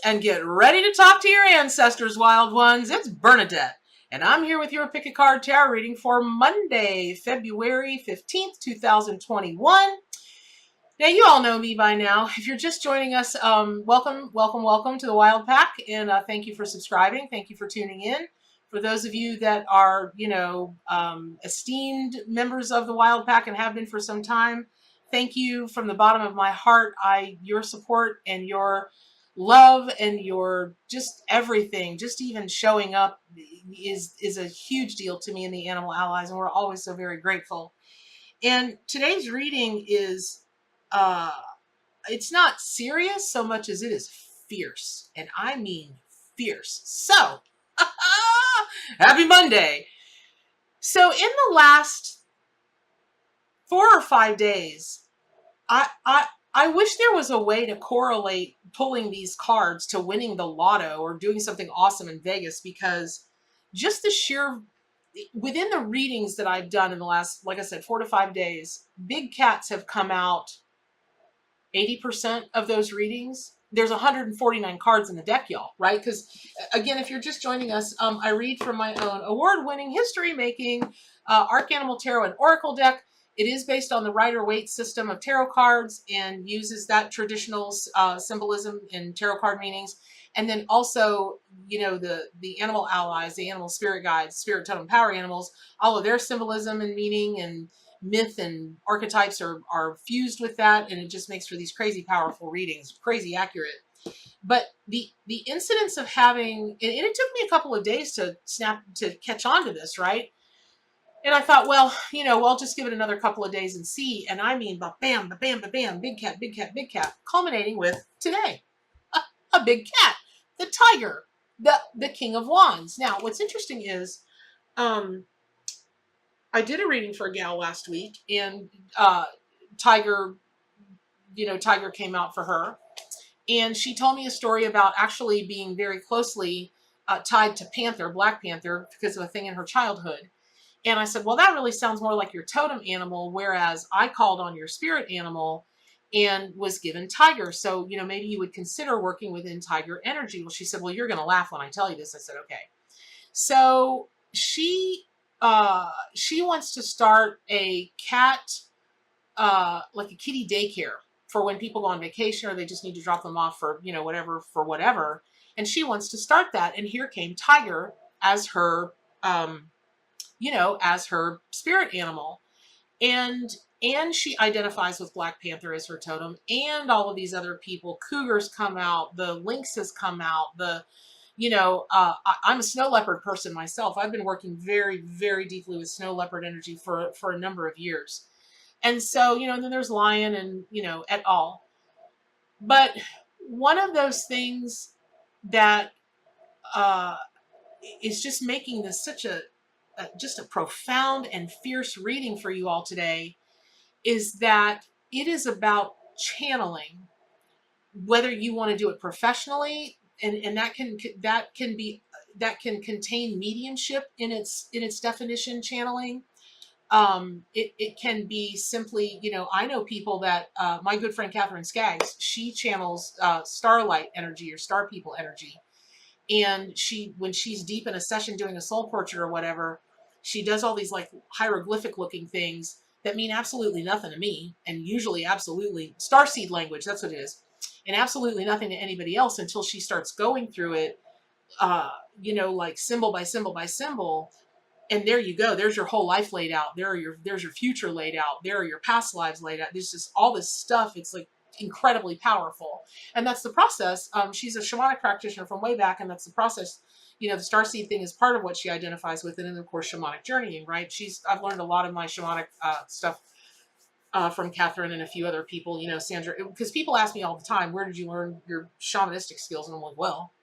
and get ready to talk to your ancestors, wild ones. It's Bernadette, and I'm here with your Pick a Card Tarot reading for Monday, February 15th, 2021. Now, you all know me by now. If you're just joining us, welcome to the Wild Pack, and thank you for subscribing. Thank you for tuning in. For those of you that are, esteemed members of the Wild Pack and have been for some time, thank you from the bottom of my heart. Your support and your love and your just everything, just even showing up is a huge deal to me and the Animal Allies, and we're always so very grateful. And today's reading is, it's not serious so much as it is fierce, and I mean fierce. So, happy Monday. So in the last 4 or 5 days, I wish there was a way to correlate pulling these cards to winning the lotto or doing something awesome in Vegas, because just the sheer, within the readings that I've done in the last, like I said, 4 to 5 days, big cats have come out 80% of those readings. There's 149 cards in the deck, y'all, right? Because again, if you're just joining us, I read from my own award-winning, history-making Arc Animal Tarot and Oracle deck. It is based on the Rider-Waite system of tarot cards and uses that traditional symbolism and tarot card meanings. And then also, the animal allies, the animal spirit guides, spirit totem power animals, all of their symbolism and meaning and myth and archetypes are fused with that, and it just makes for these crazy powerful readings, crazy accurate. But the incidence of having, and it took me a couple of days to catch on to this, right? And I thought, well, I'll just give it another couple of days and see. And I mean, bam, bam, bam, big cat, big cat, big cat, culminating with today, a big cat, the tiger, the King of Wands. Now, what's interesting is, I did a reading for a gal last week, and Tiger came out for her. And she told me a story about actually being very closely tied to Panther, Black Panther, because of a thing in her childhood. And I said, well, that really sounds more like your totem animal, whereas I called on your spirit animal and was given tiger. So, maybe you would consider working within tiger energy. Well, she said, well, you're going to laugh when I tell you this. I said, okay. So she wants to start a cat, like a kitty daycare for when people go on vacation or they just need to drop them off for, whatever. And she wants to start that. And here came Tiger as her, as her spirit animal. And she identifies with Black Panther as her totem, and all of these other people. Cougars come out, the lynx has come out, I'm a snow leopard person myself. I've been working very, very deeply with snow leopard energy for a number of years. And so, then there's lion and, et al. But one of those things that is just making this such just a profound and fierce reading for you all today is that it is about channeling, whether you want to do it professionally, and that can contain mediumship in its definition, channeling. It can be simply, I know people that, my good friend Catherine Skaggs, she channels starlight energy or star people energy. And when she's deep in a session doing a soul portrait or whatever, she does all these like hieroglyphic looking things that mean absolutely nothing to me, and usually absolutely starseed language, that's what it is, and absolutely nothing to anybody else until she starts going through it, like symbol by symbol by symbol. And there you go. There's your whole life laid out. There's your future laid out. There are your past lives laid out. There's just all this stuff. It's like incredibly powerful. And that's the process. She's a shamanic practitioner from way back, and that's the process. The starseed thing is part of what she identifies with, and then of course shamanic journeying, right? I've learned a lot of my shamanic stuff from Catherine and a few other people, Sandra, because people ask me all the time, where did you learn your shamanistic skills? And I'm like, well,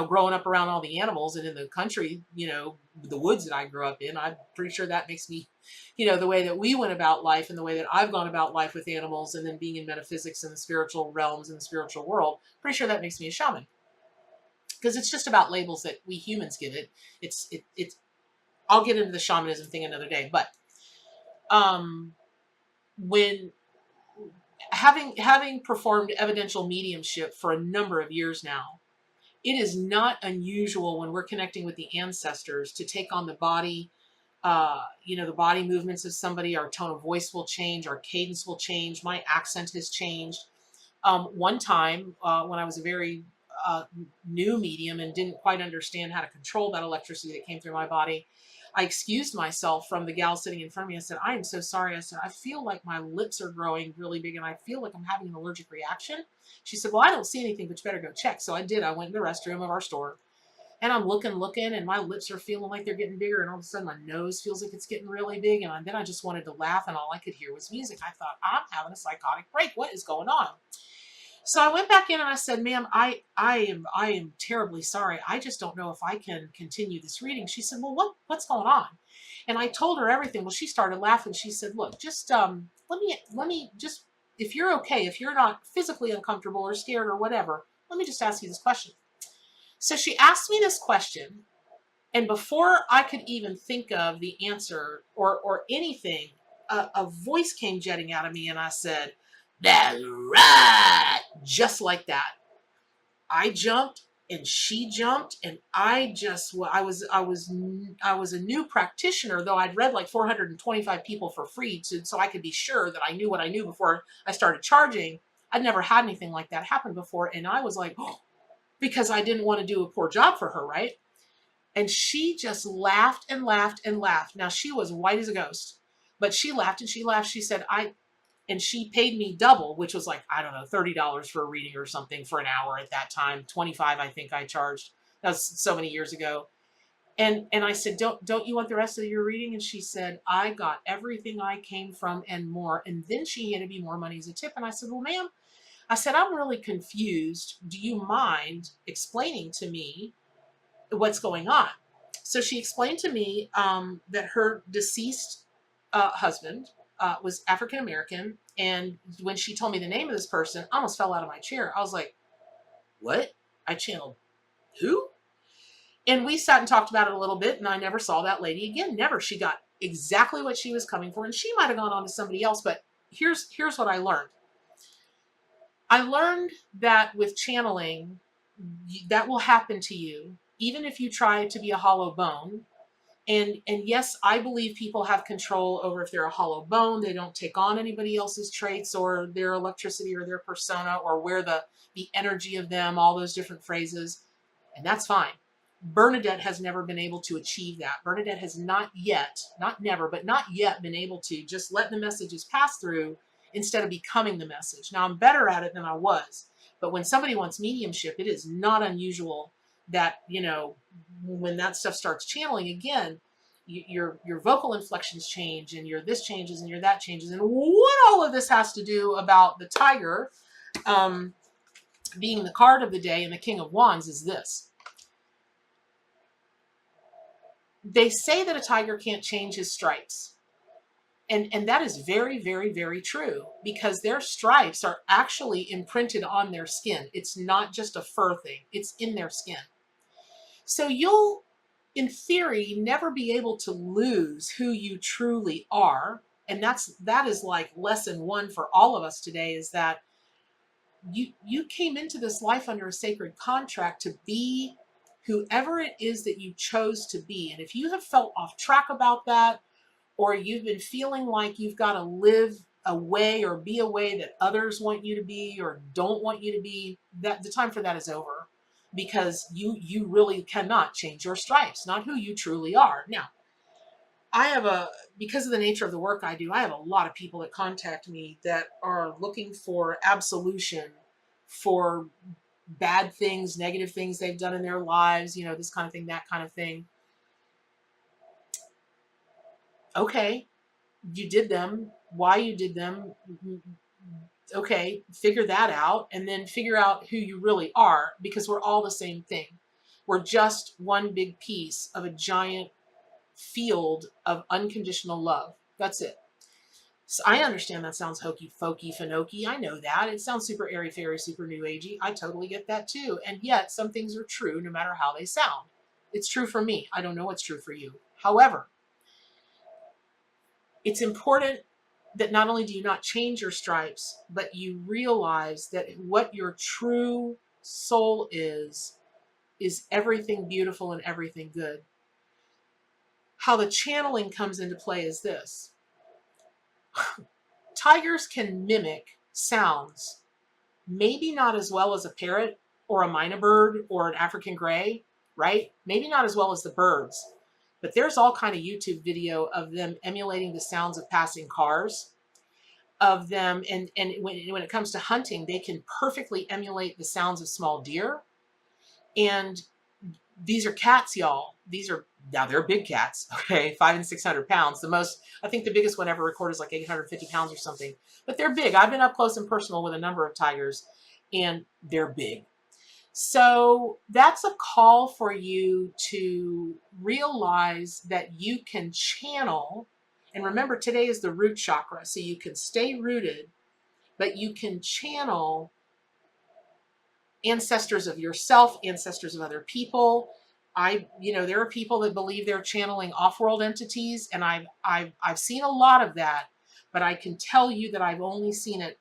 growing up around all the animals and in the country, the woods that I grew up in, I'm pretty sure that makes me, the way that we went about life and the way that I've gone about life with animals, and then being in metaphysics and the spiritual realms and the spiritual world, pretty sure that makes me a shaman. Because it's just about labels that we humans give it. It's I'll get into the shamanism thing another day, but when having performed evidential mediumship for a number of years now, it is not unusual when we're connecting with the ancestors to take on the body, the body movements of somebody. Our tone of voice will change, our cadence will change, my accent has changed. One time when I was a very new medium and didn't quite understand how to control that electricity that came through my body, I excused myself from the gal sitting in front of me. I said, I am so sorry. I said, I feel like my lips are growing really big and I feel like I'm having an allergic reaction. She said, well, I don't see anything, but you better go check. So I did. I went in the restroom of our store and I'm looking, and my lips are feeling like they're getting bigger. And all of a sudden my nose feels like it's getting really big. And then I just wanted to laugh and all I could hear was music. I thought, I'm having a psychotic break. What is going on? So I went back in and I said, ma'am, I am terribly sorry. I just don't know if I can continue this reading. She said, well, what's going on? And I told her everything. Well, she started laughing. She said, look, just let me just, if you're okay, if you're not physically uncomfortable or scared or whatever, let me just ask you this question. So she asked me this question, and before I could even think of the answer or anything, a voice came jetting out of me, and I said, that's right, just like that. I jumped, and she jumped, and I was a new practitioner, though I'd read like 425 people for free, so I could be sure that I knew what I knew before I started charging. I'd never had anything like that happen before, and I was like, oh, because I didn't want to do a poor job for her, right? And she just laughed and laughed and laughed. Now, she was white as a ghost, but she laughed and she laughed. She said, and she paid me double, which was like, I don't know, $30 for a reading or something for an hour at that time. 25, I think I charged. That was so many years ago. And I said, don't you want the rest of your reading? And she said, I got everything I came from and more. And then she handed me more money as a tip. And I said, well, ma'am, I said, I'm really confused. Do you mind explaining to me what's going on? So she explained to me that her deceased husband was African American. And when she told me the name of this person, I almost fell out of my chair. I was like, what? I channeled who? And we sat and talked about it a little bit, and I never saw that lady again. Never. She got exactly what she was coming for, and she might have gone on to somebody else, but here's what I learned. I learned that with channeling, that will happen to you, even if you try to be a hollow bone. And yes, I believe people have control over if they're a hollow bone. They don't take on anybody else's traits or their electricity or their persona or wear the energy of them, all those different phrases. And that's fine. Bernadette has never been able to achieve that. Bernadette has not yet, not never, but not yet been able to just let the messages pass through instead of becoming the message. Now, I'm better at it than I was. But when somebody wants mediumship, it is not unusual that, when that stuff starts channeling again, your vocal inflections change and your this changes and your that changes. And what all of this has to do about the tiger being the card of the day and the King of Wands is this. They say that a tiger can't change his stripes. And that is very, very, very true, because their stripes are actually imprinted on their skin. It's not just a fur thing. It's in their skin. So you'll, in theory, never be able to lose who you truly are. And that is like lesson one for all of us today, is that you came into this life under a sacred contract to be whoever it is that you chose to be. And if you have felt off track about that, or you've been feeling like you've got to live a way or be a way that others want you to be or don't want you to be, that the time for that is over, because you really cannot change your stripes, not who you truly are. Now, because of the nature of the work I do, I have a lot of people that contact me that are looking for absolution for bad things, negative things they've done in their lives, this kind of thing, that kind of thing. Okay, you did them, why you did them, okay, figure that out, and then figure out who you really are, because we're all the same thing. We're just one big piece of a giant field of unconditional love. That's it. So I understand that sounds hokey, folky, finoki. I know that. It sounds super airy-fairy, super new agey. I totally get that too. And yet some things are true no matter how they sound. It's true for me. I don't know what's true for you. However, it's important that not only do you not change your stripes, but you realize that what your true soul is everything beautiful and everything good. How the channeling comes into play is this. Tigers can mimic sounds, maybe not as well as a parrot or a mynah bird or an African gray, right? Maybe not as well as the birds, but there's all kind of YouTube video of them emulating the sounds of passing cars, of them, and when it comes to hunting, they can perfectly emulate the sounds of small deer. And these are cats, y'all. These are, now they're big cats, okay, 500 and 600 pounds. The most, I think the biggest one ever recorded is like 850 pounds or something, but they're big. I've been up close and personal with a number of tigers, and they're big. So that's a call for you to realize that you can channel. And remember, today is the root chakra, so you can stay rooted, but you can channel ancestors of yourself, ancestors of other people. There are people that believe they're channeling off-world entities, and I've seen a lot of that, but I can tell you that I've only seen it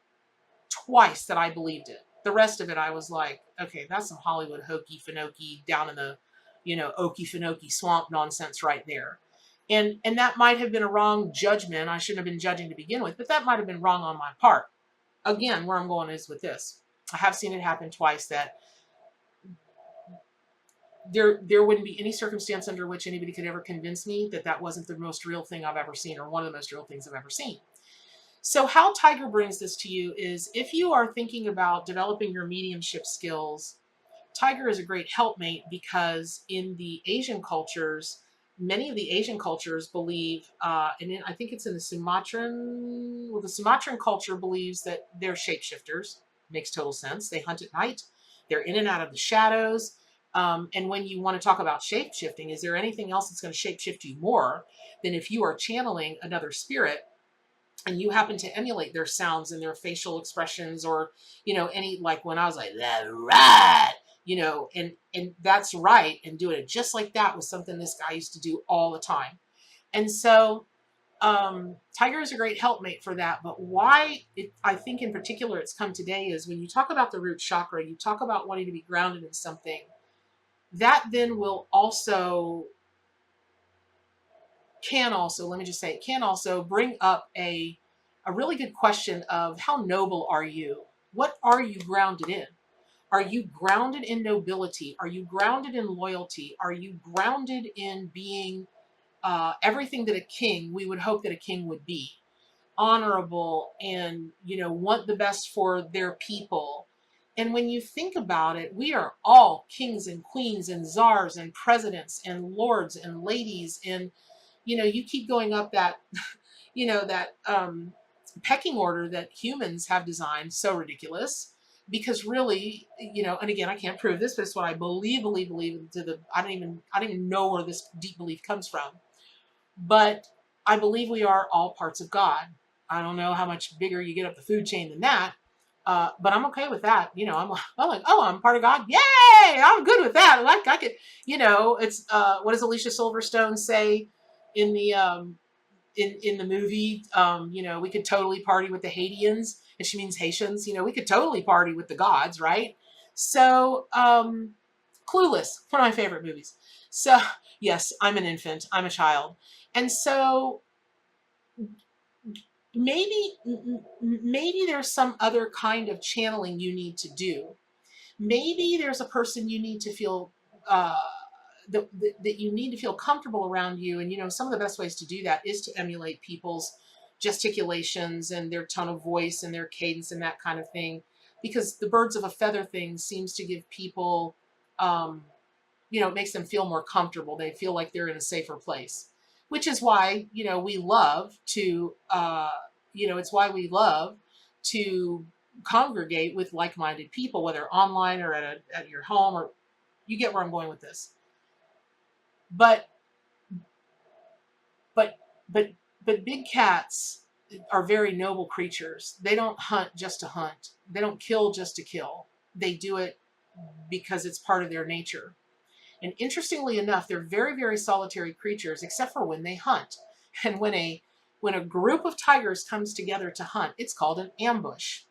twice that I believed it. The rest of it, I was like, okay, that's some Hollywood hokey finoki down in the, Okefenokee swamp nonsense right there. And that might have been a wrong judgment. I shouldn't have been judging to begin with, but that might have been wrong on my part. Again, where I'm going is with this. I have seen it happen twice that there wouldn't be any circumstance under which anybody could ever convince me that that wasn't the most real thing I've ever seen, or one of the most real things I've ever seen. So how Tiger brings this to you is, if you are thinking about developing your mediumship skills, Tiger is a great helpmate, because in the Asian cultures, many of the Asian cultures believe, and I think it's in the Sumatran, well, the Sumatran culture believes that they're shapeshifters. Makes total sense. They hunt at night. They're in and out of the shadows. And when you want to talk about shape-shifting, is there anything else that's going to shape-shift you more than if you are channeling another spirit and you happen to emulate their sounds and their facial expressions, or, any, like when I was like, that's right, and that's right, and doing it just like that was something this guy used to do all the time. And so Tiger is a great helpmate for that. But why I think in particular it's come today is, when you talk about the root chakra, you talk about wanting to be grounded in something, that then will also, let me just say, it can also bring up a really good question of, how noble are you? What are you grounded in? Are you grounded in nobility? Are you grounded in loyalty? Are you grounded in being everything that a king, we would hope that a king would be? Honorable, and, want the best for their people. And when you think about it, we are all kings and queens and czars and presidents and lords and ladies. And, you keep going up that, that pecking order that humans have designed, so ridiculous. Because really, and again, I can't prove this, but it's what I believe I don't even know where this deep belief comes from. But I believe we are all parts of God. I don't know how much bigger you get up the food chain than that. But I'm okay with that. I'm like, oh, I'm part of God. Yay! I'm good with that. Like, I could, it's, what does Alicia Silverstone say in the, in the movie? We could totally party with the Haitians, and she means Haitians. We could totally party with the gods, right? So, Clueless, one of my favorite movies. So, yes, I'm an infant. I'm a child. And so maybe there's some other kind of channeling you need to do. Maybe there's a person you need to feel, that you need to feel comfortable around you. And, some of the best ways to do that is to emulate people's gesticulations and their tone of voice and their cadence and that kind of thing. Because the birds of a feather thing seems to give people, it makes them feel more comfortable. They feel like they're in a safer place, which is why, we love to, it's why we love to congregate with like-minded people, whether online or at your home, or you get where I'm going with this. But big cats are very noble creatures. They don't hunt just to hunt. They don't kill just to kill. They do it because it's part of their nature. And interestingly enough, they're very, very solitary creatures, except for when they hunt. And when a when a group of tigers comes together to hunt, it's called an ambush.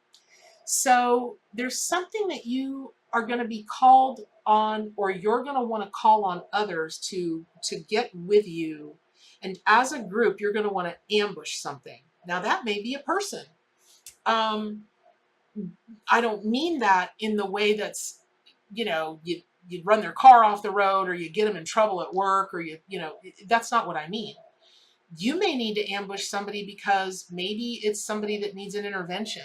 So there's something that you are going to be called on, or you're going to want to call on others to get with you. And as a group, you're going to want to ambush something. Now that may be a person. I don't mean that in the way that's, you run their car off the road, or you get them in trouble at work, or that's not what I mean. You may need to ambush somebody because maybe it's somebody that needs an intervention.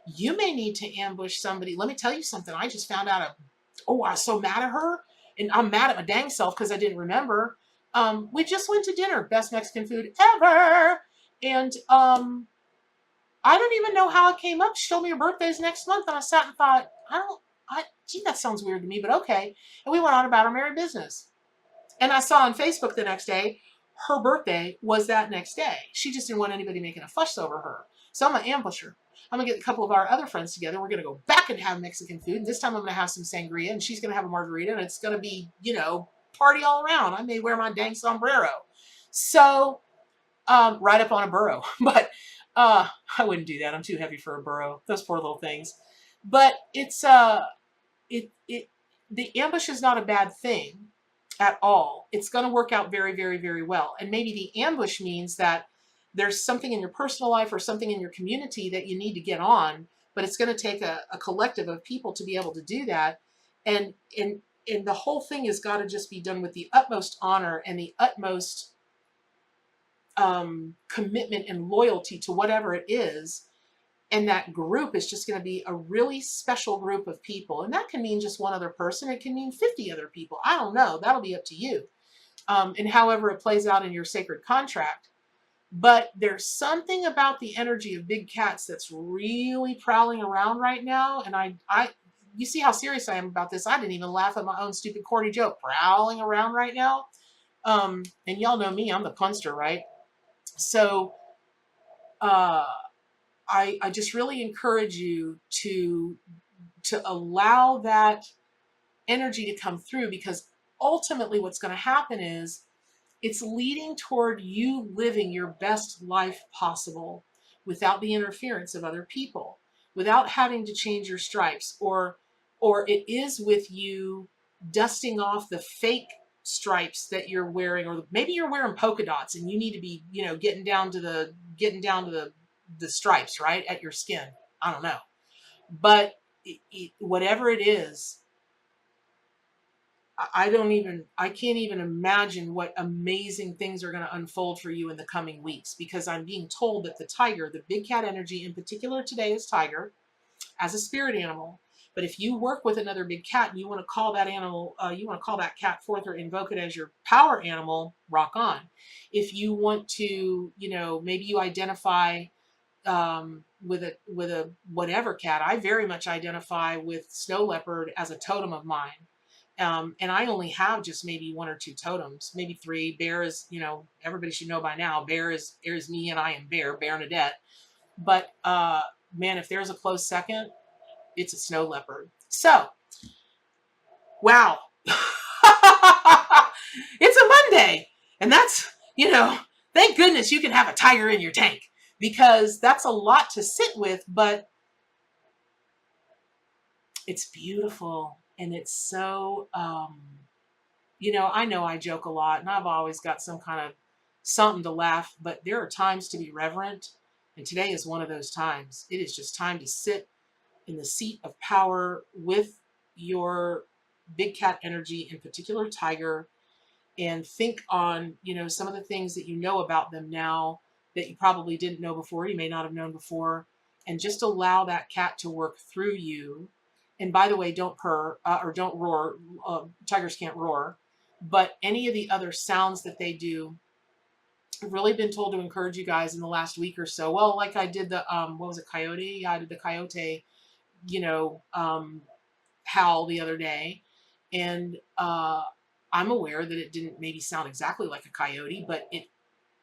You may need to ambush somebody. Let me tell you something. I just found out I was so mad at her, and I'm mad at my dang self because I didn't remember. We just went to dinner, best Mexican food ever. And I don't even know how it came up. She told me her birthday's next month, and I sat and thought, gee, that sounds weird to me, but okay. And we went on about our merry business. And I saw on Facebook the next day, her birthday was that next day. She just didn't want anybody making a fuss over her. So I'm going to ambush her. I'm going to get a couple of our other friends together. We're going to go back and have Mexican food. This time I'm going to have some sangria, and she's going to have a margarita, and it's going to be, party all around. I may wear my dang sombrero. So, ride up on a burro. But I wouldn't do that. I'm too heavy for a burro. Those poor little things. But it's, the ambush is not a bad thing at all. It's going to work out very, very, very well. And maybe the ambush means that there's something in your personal life or something in your community that you need to get on, but it's going to take a collective of people to be able to do that. And the whole thing has got to just be done with the utmost honor and the utmost commitment and loyalty to whatever it is. And that group is just going to be a really special group of people. And that can mean just one other person. It can mean 50 other people. I don't know. That'll be up to you. And however it plays out in your sacred contract. But there's something about the energy of big cats that's really prowling around right now. And you see how serious I am about this. I didn't even laugh at my own stupid corny joke. Prowling around right now. And y'all know me. I'm the punster, right? So, I just really encourage you to allow that energy to come through, because ultimately what's going to happen is it's leading toward you living your best life possible without the interference of other people, without having to change your stripes, or it is with you dusting off the fake stripes that you're wearing, or maybe you're wearing polka dots and you need to be, getting down to the stripes, right, at your skin. I don't know. But whatever it is, I can't even imagine what amazing things are going to unfold for you in the coming weeks, because I'm being told that the tiger, the big cat energy in particular today is tiger as a spirit animal. But if you work with another big cat and you want to call that animal, you want to call that cat forth or invoke it as your power animal, rock on. If you want to, maybe you identify with a whatever cat. I very much identify with snow leopard as a totem of mine. And I only have just maybe 1 or 2 totems, maybe 3. Bear is, everybody should know by now, bear is me, and I am Bear Nadette. But man, if there's a close second, it's a snow leopard. So, wow. It's a Monday. And that's, thank goodness you can have a tiger in your tank, because that's a lot to sit with, but it's beautiful. And it's so, I know I joke a lot, and I've always got some kind of something to laugh, but there are times to be reverent. And today is one of those times. It is just time to sit in the seat of power with your big cat energy, in particular tiger, and think on, some of the things that you know about them now that you probably didn't know before, you may not have known before, and just allow that cat to work through you. And by the way, don't purr or don't roar. Tigers can't roar. But any of the other sounds that they do, I've really been told to encourage you guys in the last week or so. Well, like I did the, what was it, coyote? Yeah, I did the coyote, howl the other day. And I'm aware that it didn't maybe sound exactly like a coyote, but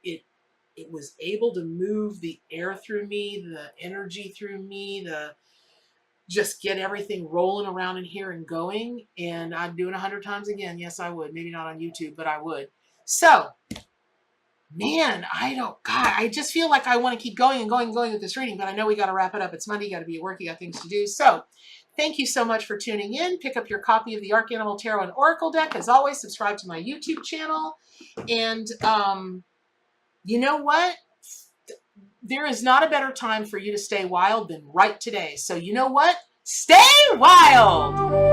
it was able to move the air through me, the energy through me, just get everything rolling around in here and going. And I'd do it 100 times again. Yes, I would. Maybe not on YouTube, but I would. So man, I just feel like I want to keep going and going and going with this reading, but I know we got to wrap it up. It's Monday, you got to be at work, you got things to do. So thank you so much for tuning in. Pick up your copy of the Arcanimal Tarot and Oracle deck. As always, subscribe to my YouTube channel. And you know what? There is not a better time for you to stay wild than right today. So you know what? Stay wild!